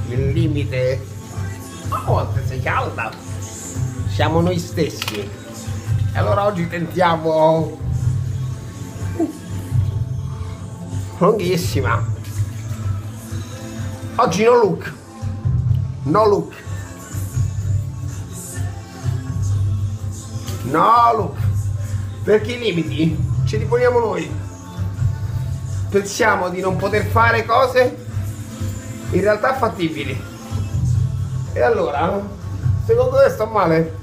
il limite a volte si calda, siamo noi stessi. E allora oggi tentiamo lunghissima. Oggi no look, no look, no look, perché i limiti ce li poniamo noi. Pensiamo di non poter fare cose in realtà fattibili. E allora, secondo te sto male?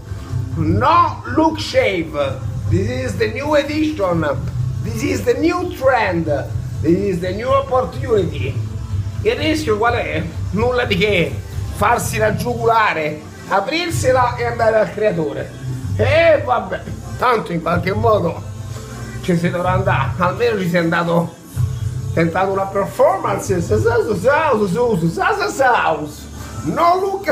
No look shave. This is the new edition. This is the new trend. This is the new opportunity. Il rischio qual è? Nulla di che. Farsi la giugulare, aprirsela e andare al creatore. E vabbè, tanto in qualche modo ci si dovrà andare. Almeno ci si è andato tentando una performance. No look.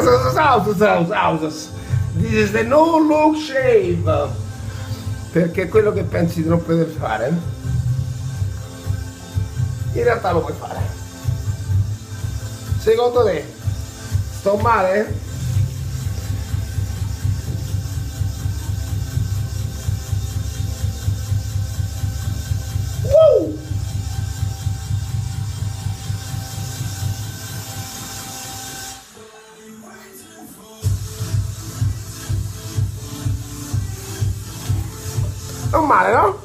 This is the no look shave. Perché quello che pensi di non poter fare in realtà lo puoi fare. Secondo te sto male? Woo! Non male, no?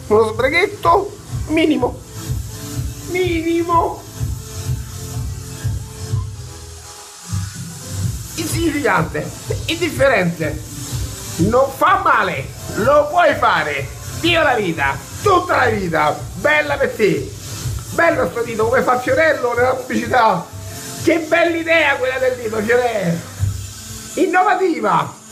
Uno sbreghetto minimo. Minimo. Insignificante, indifferente. Non fa male, lo puoi fare. Viva la vita, tutta la vita. Bella per te. Bello sto dito, come fa Fiorello nella pubblicità. Che bella idea quella del dito, Fiorello. Innovativa.